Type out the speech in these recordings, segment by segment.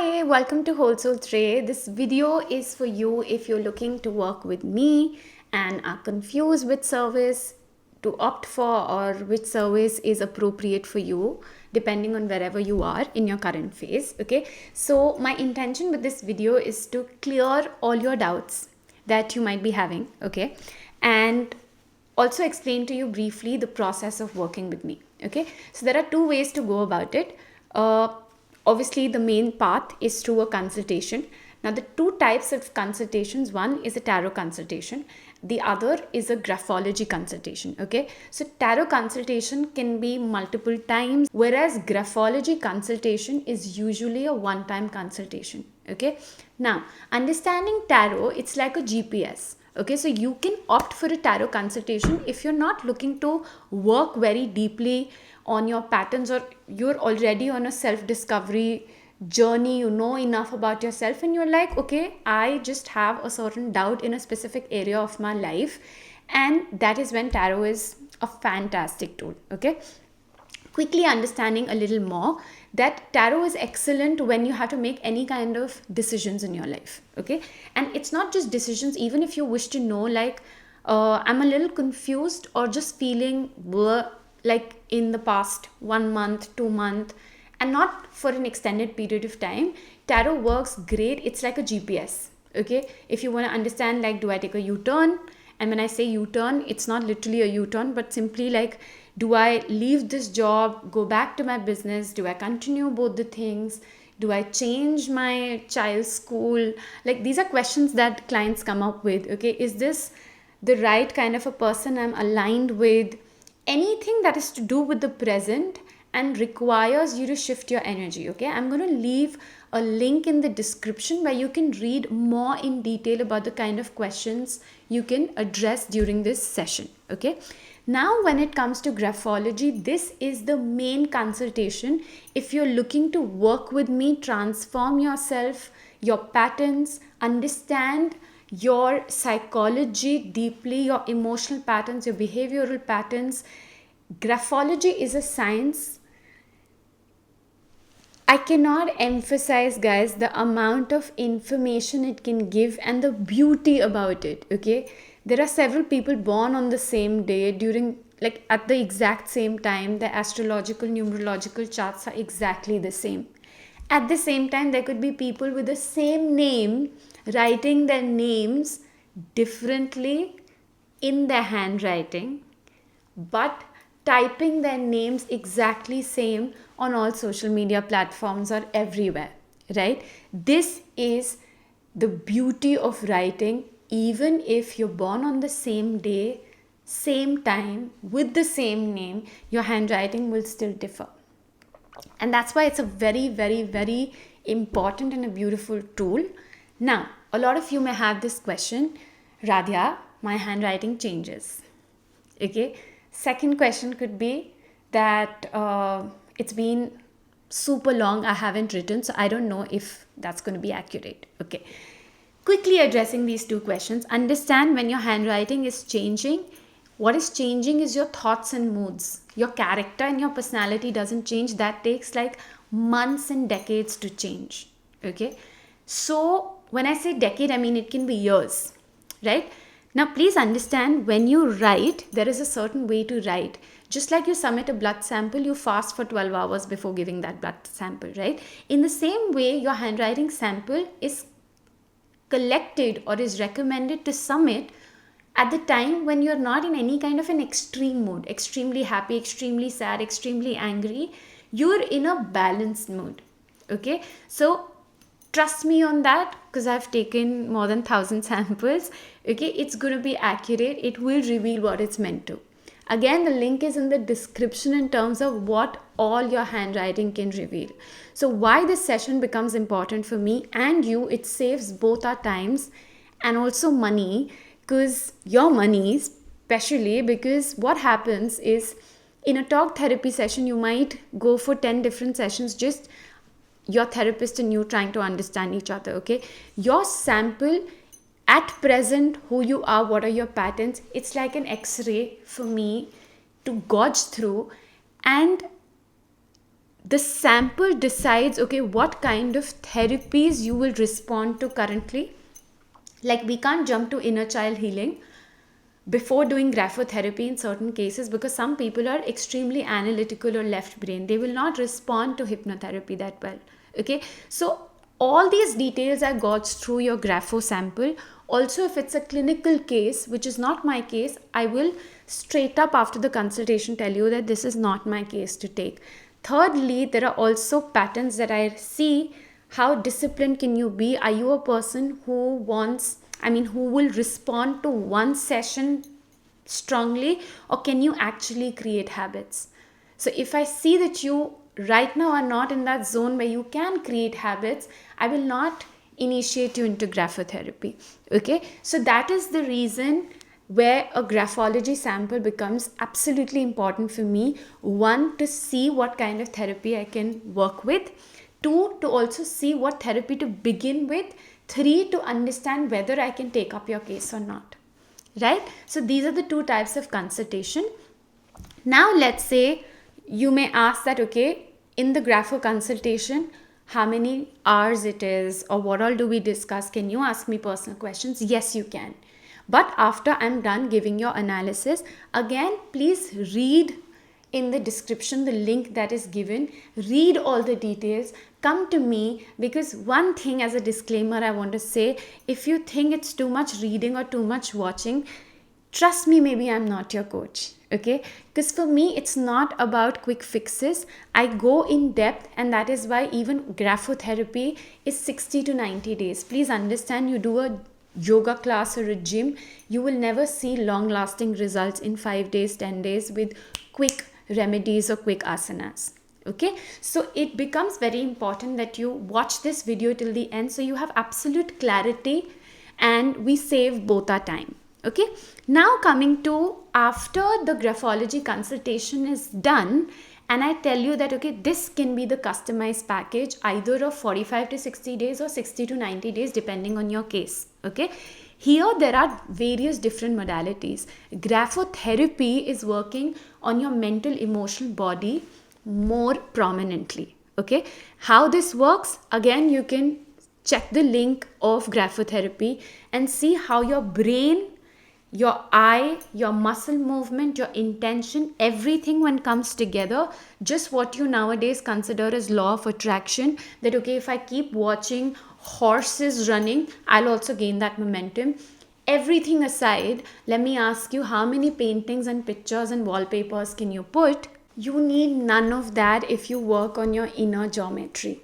Hi, welcome to Holsoltre. This video is for you if you're looking to work with me and are confused which service to opt for or which service is appropriate for you depending on wherever you are in your current phase. Okay, so my intention with this video is to clear all your doubts that you might be having, okay, and also explain to you briefly the process of working with me. Okay, so there are two ways to go about it. Obviously the main path is through a consultation. Now the two types of consultations, one is a tarot consultation, the other is a graphology consultation. Okay, so tarot consultation can be multiple times, whereas graphology consultation is usually a one time consultation. Okay, now understanding tarot, it's like a GPS. Okay, so you can opt for a tarot consultation if you're not looking to work very deeply on your patterns, or you're already on a self discovery journey, you know enough about yourself, and you're like, okay, I just have a certain doubt in a specific area of my life, and that is when tarot is a fantastic tool. Okay, quickly understanding a little more that tarot is excellent when you have to make any kind of decisions in your life. Okay, and it's not just decisions, even if you wish to know, like, I'm a little confused or just feeling like in the past 1 month 2 month and not for an extended period of time, tarot works great. It's like a GPS. Okay, if you want to understand, like, do I take a U-turn? And when I say U-turn, it's not literally a U-turn, but simply like, do I leave this job, go back to my business? Do I continue both the things? Do I change my child's school? Like, these are questions that clients come up with. Okay, is this the right kind of a person I'm aligned with? Anything that is to do with the present and requires you to shift your energy. Okay, I'm going to leave a link in the description where you can read more in detail about the kind of questions you can address during this session. Okay, now when it comes to graphology, this is the main consultation if you're looking to work with me, transform yourself, your patterns, understand your psychology deeply, your emotional patterns, your behavioral patterns. Graphology is a science. I cannot emphasize, guys, the amount of information it can give and the beauty about it. Okay, there are several people born on the same day, during, like, at the exact same time. The astrological numerological charts are exactly the same. At the same time, there could be people with the same name writing their names differently in their handwriting, but typing their names exactly same on all social media platforms or everywhere, right? This is the beauty of writing. Even if you're born on the same day, same time, with the same name, your handwriting will still differ. And that's why it's a very, very, very important and a beautiful tool. Now, a lot of you may have this question, Radhya, my handwriting changes. Okay, second question could be that it's been super long, I haven't written, so I don't know if that's going to be accurate. Okay, quickly addressing these two questions, understand when your handwriting is changing, what is changing is your thoughts and moods. Your character and your personality doesn't change. That takes like months and decades to change. Okay, so when I say decade, I mean it can be years, right? Now, please understand, when you write, there is a certain way to write. Just like you submit a blood sample, you fast for 12 hours before giving that blood sample, right? In the same way, your handwriting sample is collected or is recommended to submit at the time when you're not in any kind of an extreme mood, extremely happy, extremely sad, extremely angry. You're in a balanced mood. Okay, so trust me on that, because I've taken more than 1,000 samples. Okay, it's going to be accurate. It will reveal what it's meant to. Again, the link is in the description in terms of what all your handwriting can reveal. So why this session becomes important for me and you, it saves both our times and also money, because your money, especially, because what happens is, in a talk therapy session, you might go for 10 different sessions, just your therapist and you trying to understand each other. Okay, your sample at present, who you are, what are your patterns, it's like an x-ray for me to gauge through and the sample decides, okay, what kind of therapies you will respond to currently. Like, we can't jump to inner child healing before doing graphotherapy in certain cases, because some people are extremely analytical or left brain. They will not respond to hypnotherapy that well. Okay, so all these details I got through your grapho sample. Also, if it's a clinical case, which is not my case, I will straight up after the consultation tell you that this is not my case to take. Thirdly, there are also patterns that I see. How disciplined can you be? Are you a person who who will respond to one session strongly, or can you actually create habits? So if I see that you right now are not in that zone where you can create habits, I will not initiate you into graphotherapy. Okay, so that is the reason where a graphology sample becomes absolutely important for me. One, to see what kind of therapy I can work with. Two, to also see what therapy to begin with. Three, to understand whether I can take up your case or not. Right? So these are the two types of consultation. Now let's say you may ask that, okay, in the grapho consultation, how many hours it is, or what all do we discuss? Can you ask me personal questions? Yes, you can. But after I'm done giving your analysis, again, please read in the description the link that is given. Read all the details. Come to me, because one thing as a disclaimer I want to say, if you think it's too much reading or too much watching, trust me, maybe I'm not your coach. Okay, because for me it's not about quick fixes. I go in depth, and that is why even graphotherapy is 60 to 90 days. Please understand, you do a yoga class or a gym, you will never see long lasting results in 5 days, 10 days with quick remedies or quick asanas. Okay, so it becomes very important that you watch this video till the end, so you have absolute clarity and we save both our time. Okay, now coming to after the graphology consultation is done, and I tell you that, okay, this can be the customized package either of 45 to 60 days or 60 to 90 days depending on your case. Okay, here there are various different modalities. Graphotherapy is working on your mental, emotional body more prominently. Okay, how this works, again, you can check the link of graphotherapy and see how your brain, your eye, your muscle movement, your intention, everything when comes together, just what you nowadays consider as law of attraction, that okay, if I keep watching horses running, I'll also gain that momentum. Everything aside, let me ask you, how many paintings and pictures and wallpapers can you put? You need none of that if you work on your inner geometry.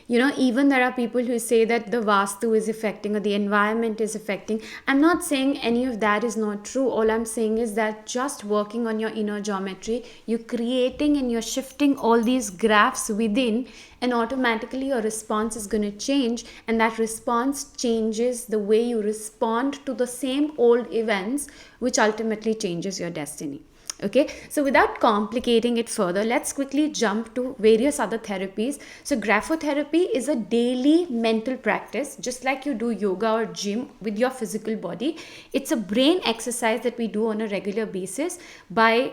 Even there are people who say that the vastu is affecting or the environment is affecting. I'm not saying any of that is not true. All I'm saying is that just working on your inner geometry, you're creating and you're shifting all these graphs within, and automatically your response is going to change, and that response changes the way you respond to the same old events, which ultimately changes your destiny. Okay, so without complicating it further, let's quickly jump to various other therapies. So graphotherapy is a daily mental practice, just like you do yoga or gym with your physical body. It's a brain exercise that we do on a regular basis by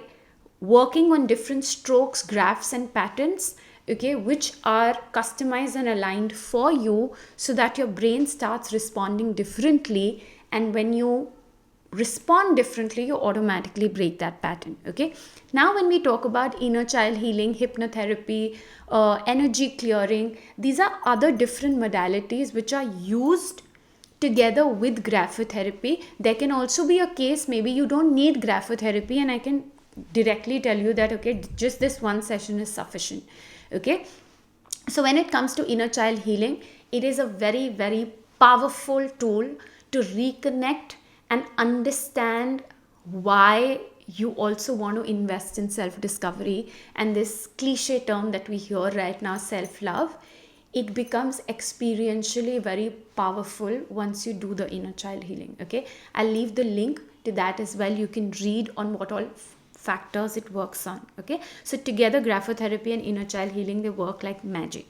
working on different strokes, graphs and patterns, okay, which are customized and aligned for you, so that your brain starts responding differently, and when you respond differently, you automatically break that pattern. Okay, now when we talk about inner child healing, hypnotherapy, energy clearing, these are other different modalities which are used together with graphotherapy. There can also be a case maybe you don't need graphotherapy, and I can directly tell you that, okay, just this one session is sufficient. Okay, so when it comes to inner child healing, it is a very, very powerful tool to reconnect and understand why you also want to invest in self-discovery. And this cliche term that we hear right now, self-love, it becomes experientially very powerful once you do the inner child healing. Okay, I'll leave the link to that as well. You can read on what all factors it works on. Okay, so together graphotherapy and inner child healing, they work like magic.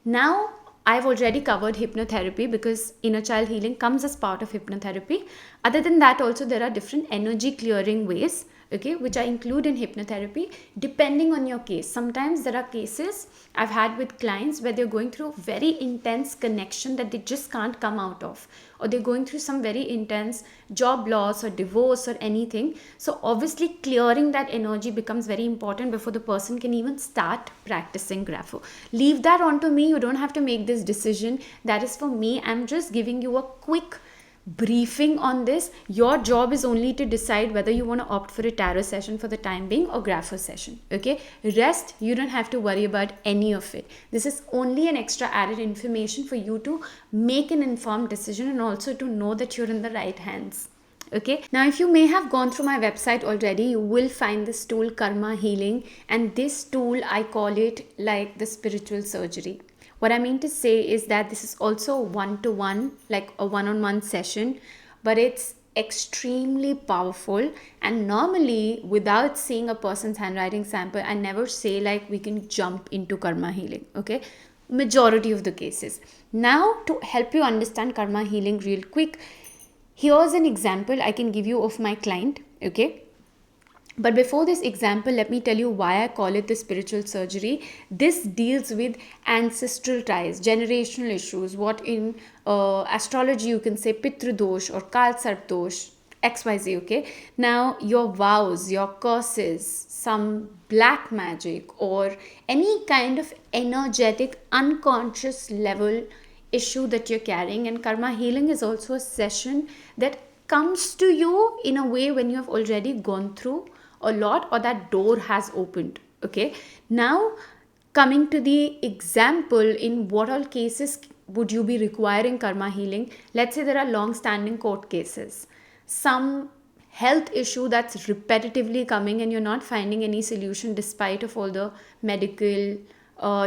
Now I've already covered hypnotherapy because inner child healing comes as part of hypnotherapy. Other than that, also there are different energy clearing ways. okay, which I include in hypnotherapy depending on your case. Sometimes there are cases I've had with clients where they're going through a very intense connection that they just can't come out of, or they're going through some very intense job loss or divorce or anything. So obviously clearing that energy becomes very important before the person can even start practicing grapho. Leave that on to me. You don't have to make this decision. That is for me. I'm just giving you a quick briefing on this. Your job is only to decide whether you want to opt for a tarot session for the time being or grapho session, okay? Rest, you don't have to worry about any of it. This is only an extra added information for you to make an informed decision and also to know that you're in the right hands. Okay, now if you may have gone through my website already, you will find this tool Karma Healing, and this tool I call it like the spiritual surgery. What I mean to say is that this is also one-to-one, like a one-on-one session, but it's extremely powerful. And normally, without seeing a person's handwriting sample, I never say like we can jump into karma healing, okay? Majority of the cases. Now, to help you understand karma healing real quick, here's an example I can give you of my client, okay? But before this example, let me tell you why I call it the spiritual surgery. This deals with ancestral ties, generational issues, what in astrology you can say Pitru dosh or Kal Sarp dosh, XYZ, okay? Now, your vows, your curses, some black magic, or any kind of energetic, unconscious level issue that you're carrying. And karma healing is also a session that comes to you in a way when you have already gone through a lot or that door has opened, okay? Now, coming to the example, in what all cases would you be requiring karma healing? Let's say there are long-standing court cases, some health issue that's repetitively coming and you're not finding any solution despite of all the medical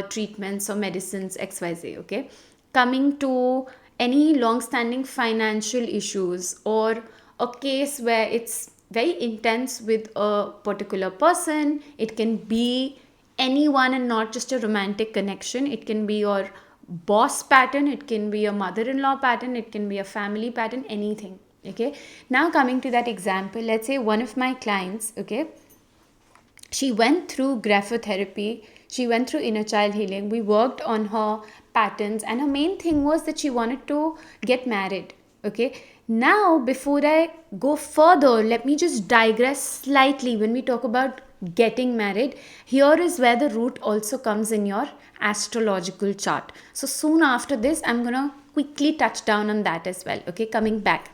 treatments or medicines, XYZ, okay? Coming to any long-standing financial issues, or a case where it's very intense with a particular person. It can be anyone and not just a romantic connection. It can be your boss pattern, it can be a mother-in-law pattern, it can be a family pattern, anything, okay? Now coming to that example, let's say one of my clients, okay, she went through graphotherapy, she went through inner child healing, we worked on her patterns, and her main thing was that she wanted to get married, okay? Now, before I go further, let me just digress slightly. When we talk about getting married, here is where the root also comes in your astrological chart. So soon after this, I'm going to quickly touch down on that as well, okay? Coming back.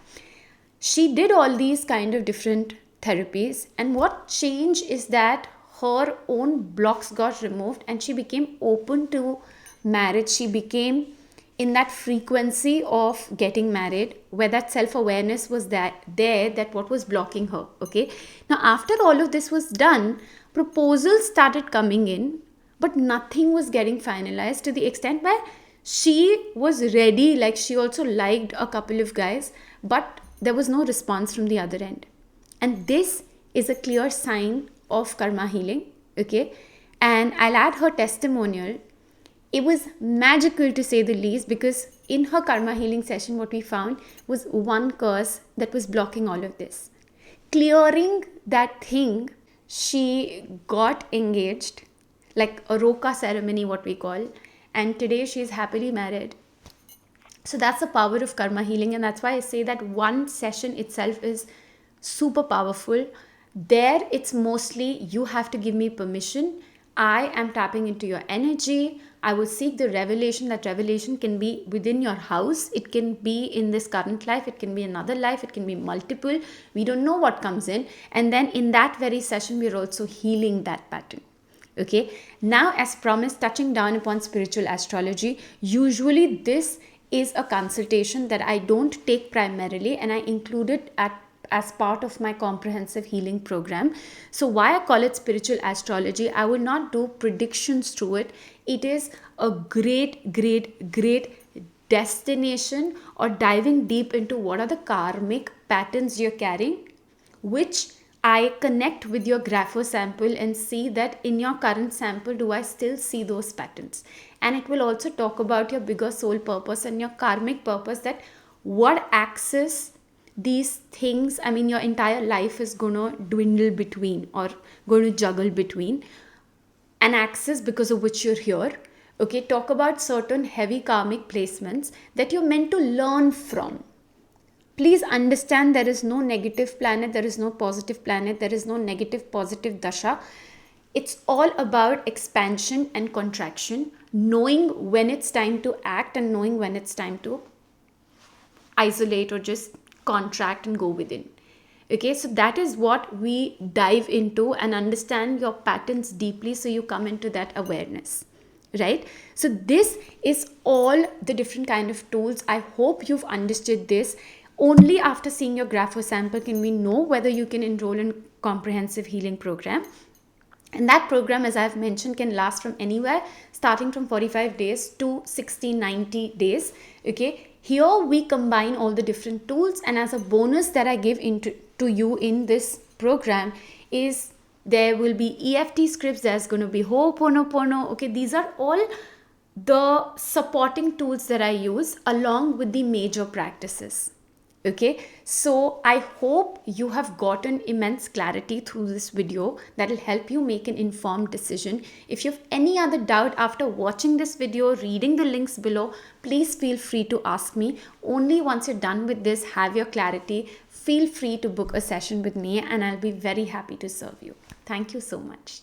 She did all these kind of different therapies, and what changed is that her own blocks got removed and she became open to marriage. She became in that frequency of getting married, where that self-awareness was that what was blocking her, okay? Now, after all of this was done, proposals started coming in, but nothing was getting finalized, to the extent where she was ready, like she also liked a couple of guys, but there was no response from the other end. And this is a clear sign of karma healing, okay? And I'll add her testimonial. It was magical to say the least, because in her karma healing session, what we found was one curse that was blocking all of this. Clearing that thing, she got engaged, like a roka ceremony, what we call, and today she's happily married. So that's the power of karma healing, and that's why I say that one session itself is super powerful. There, it's mostly you have to give me permission. I am tapping into your energy. I will seek the revelation. That revelation can be within your house. It can be in this current life. It can be another life. It can be multiple. We don't know what comes in. And then in that very session, we're also healing that pattern. Okay. Now, as promised, touching down upon spiritual astrology, usually this is a consultation that I don't take primarily, and I include it as part of my comprehensive healing program. So why I call it spiritual astrology, I will not do predictions through it. It is a great destination, or diving deep into what are the karmic patterns you're carrying, which I connect with your grapho sample and see that in your current sample, do I still see those patterns? And it will also talk about your bigger soul purpose and your karmic purpose, that what axis these things, I mean, your entire life is gonna dwindle between, or going to juggle between an axis because of which you're here. Okay, talk about certain heavy karmic placements that you're meant to learn from. Please understand, there is no negative planet, there is no positive planet, there is no negative positive dasha. It's all about expansion and contraction, knowing when it's time to act and knowing when it's time to isolate or just contract and go within. Okay, so that is what we dive into, and understand your patterns deeply so you come into that awareness, right? So this is all the different kind of tools. I hope you've understood this. Only after seeing your grapho sample can we know whether you can enroll in comprehensive healing program. And that program, as I've mentioned, can last from anywhere starting from 45 days to 60, 90 days. Okay, here we combine all the different tools, and as a bonus that I give to you in this program is there will be EFT scripts, there's going to be Ho'oponopono. Okay, these are all the supporting tools that I use along with the major practices. Okay, so I hope you have gotten immense clarity through this video that will help you make an informed decision. If you have any other doubt after watching this video, reading the links below, please feel free to ask me. Only once you're done with this, have your clarity, feel free to book a session with me, and I'll be very happy to serve you. Thank you so much.